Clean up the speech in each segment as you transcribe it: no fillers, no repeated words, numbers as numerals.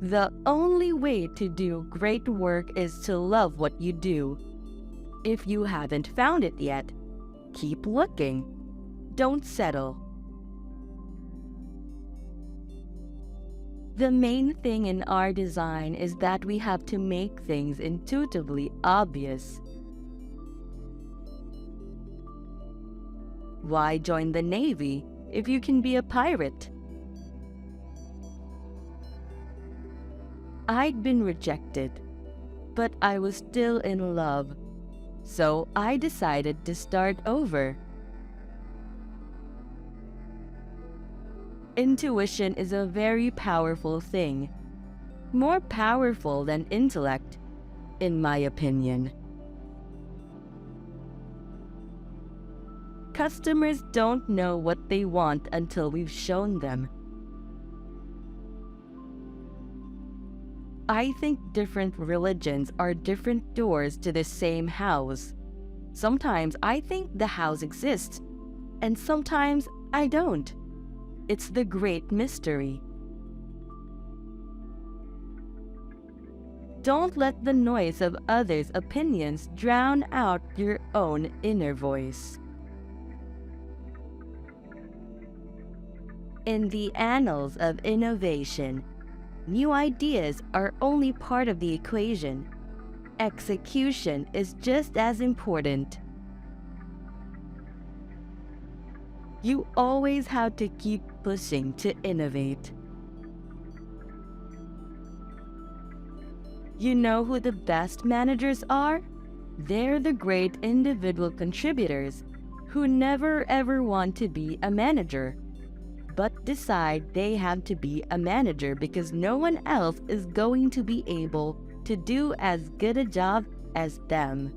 The only way to do great work is to love what you do. If you haven't found it yet, keep looking. Don't settle. The main thing in our design is that we have to make things intuitively obvious. Why join the Navy if you can be a pirate? I'd been rejected, but I was still in love, so I decided to start over. Intuition is a very powerful thing, more powerful than intellect, in my opinion. Customers don't know what they want until we've shown them. I think different religions are different doors to the same house. Sometimes I think the house exists, and sometimes I don't. It's the great mystery. Don't let the noise of others' opinions drown out your own inner voice. In the annals of innovation, new ideas are only part of the equation. Execution is just as important. You always have to keep pushing to innovate. You know who the best managers are? They're the great individual contributors who never ever want to be a manager, but decide they have to be a manager because no one else is going to be able to do as good a job as them.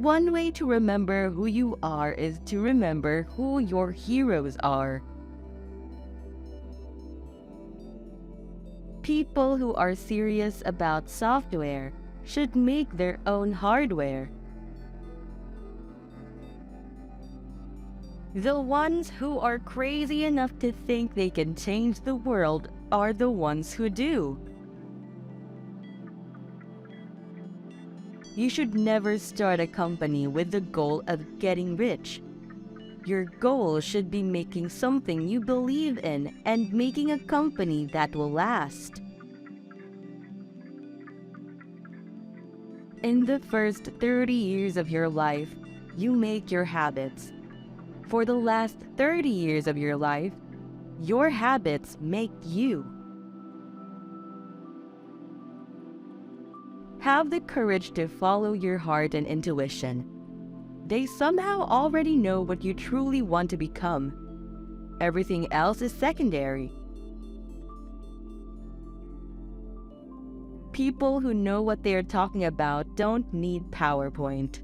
One way to remember who you are is to remember who your heroes are. People who are serious about software should make their own hardware. The ones who are crazy enough to think they can change the world are the ones who do. You should never start a company with the goal of getting rich. Your goal should be making something you believe in and making a company that will last. In the first 30 years of your life, you make your habits. For the last 30 years of your life, your habits make you. Have the courage to follow your heart and intuition. They somehow already know what you truly want to become. Everything else is secondary. People who know what they are talking about don't need PowerPoint.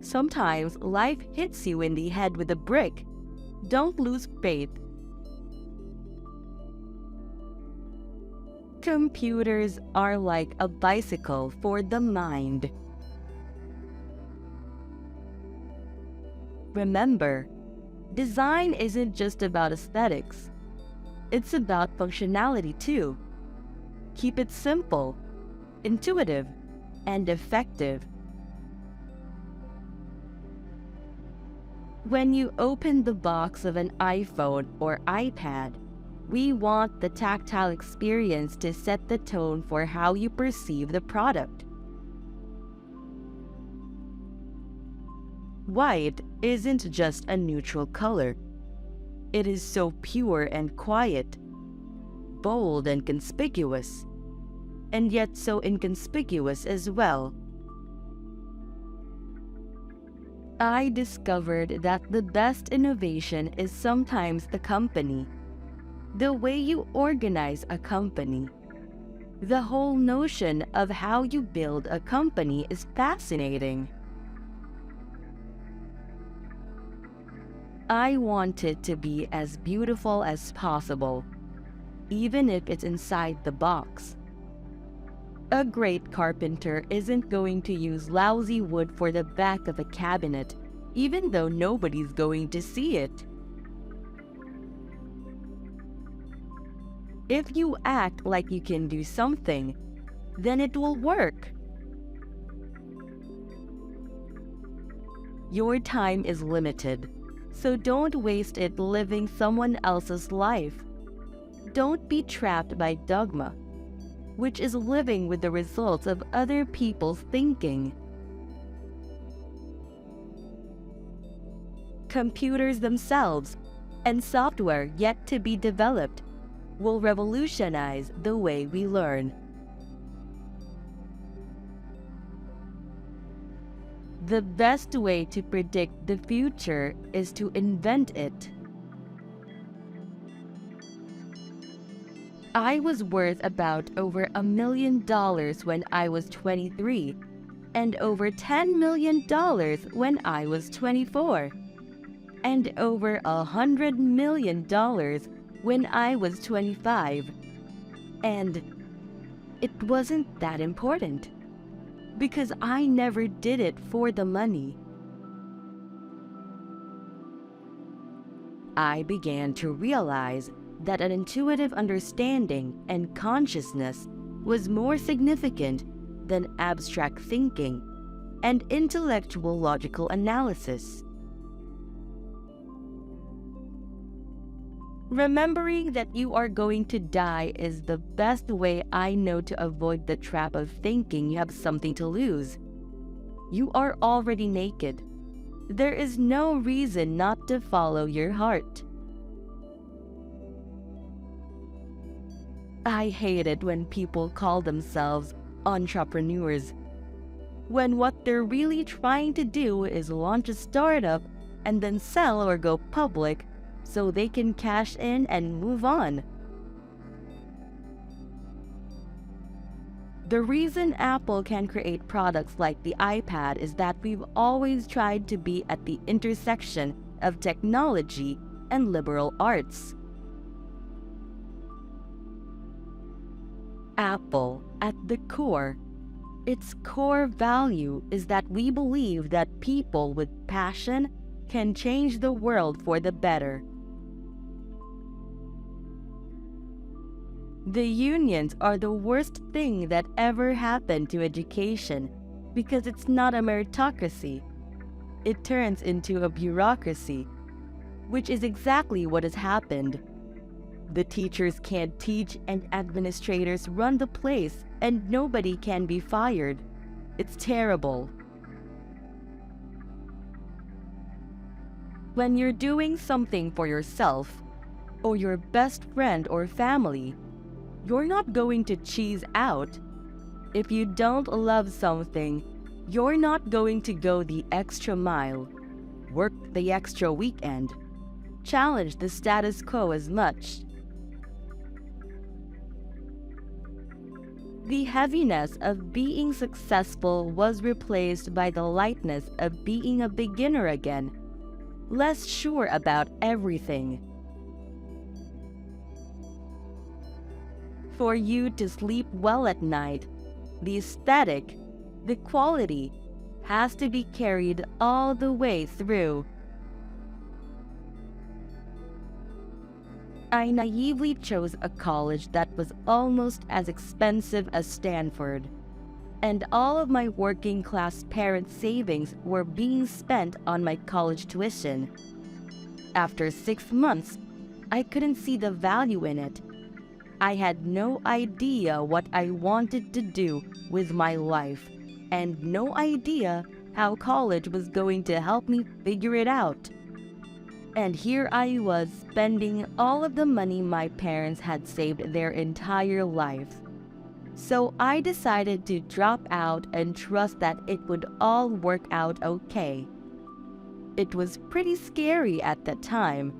Sometimes life hits you in the head with a brick. Don't lose faith. Computers are like a bicycle for the mind. Remember, design isn't just about aesthetics. It's about functionality too. Keep it simple, intuitive, and effective. When you open the box of an iPhone or iPad, we want the tactile experience to set the tone for how you perceive the product. White isn't just a neutral color. It is so pure and quiet, bold and conspicuous, and yet so inconspicuous as well. I discovered that the best innovation is sometimes the company. The way you organize a company. The whole notion of how you build a company is fascinating. I want it to be as beautiful as possible, even if it's inside the box. A great carpenter isn't going to use lousy wood for the back of a cabinet even though nobody's going to see it. If you act like you can do something, then it will work. Your time is limited, so don't waste it living someone else's life. Don't be trapped by dogma, which is living with the results of other people's thinking. Computers themselves, and software yet to be developed, will revolutionize the way we learn. The best way to predict the future is to invent it. I was worth about over $1 million when I was 23, and over $10 million when I was 24, and over $100 million when I was 25. And it wasn't that important, because I never did it for the money. I began to realize that an intuitive understanding and consciousness was more significant than abstract thinking and intellectual logical analysis. Remembering that you are going to die is the best way I know to avoid the trap of thinking you have something to lose. You are already naked. There is no reason not to follow your heart. I hate it when people call themselves entrepreneurs, when what they're really trying to do is launch a startup and then sell or go public so they can cash in and move on. The reason Apple can create products like the iPad is that we've always tried to be at the intersection of technology and liberal arts. Apple, at the core, its core value is that we believe that people with passion can change the world for the better. The unions are the worst thing that ever happened to education because it's not a meritocracy. It turns into a bureaucracy, which is exactly what has happened. The teachers can't teach and administrators run the place and nobody can be fired. It's terrible. When you're doing something for yourself, or your best friend or family, you're not going to cheese out. If you don't love something, you're not going to go the extra mile, work the extra weekend, challenge the status quo as much. The heaviness of being successful was replaced by the lightness of being a beginner again, less sure about everything. For you to sleep well at night, the aesthetic, the quality, has to be carried all the way through. I naively chose a college that was almost as expensive as Stanford, and all of my working class parents' savings were being spent on my college tuition. After 6 months, I couldn't see the value in it. I had no idea what I wanted to do with my life, and no idea how college was going to help me figure it out. And here I was spending all of the money my parents had saved their entire life. So I decided to drop out and trust that it would all work out okay. It was pretty scary at the time,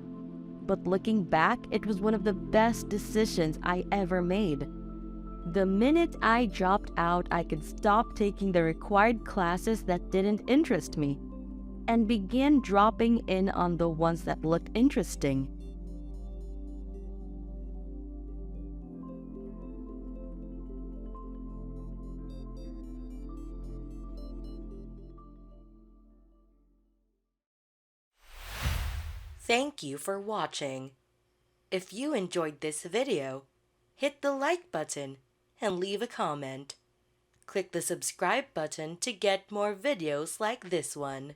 but looking back, it was one of the best decisions I ever made. The minute I dropped out, I could stop taking the required classes that didn't interest me, and began dropping in on the ones that looked interesting. Thank you for watching. If you enjoyed this video, hit the like button and leave a comment. Click the subscribe button to get more videos like this one.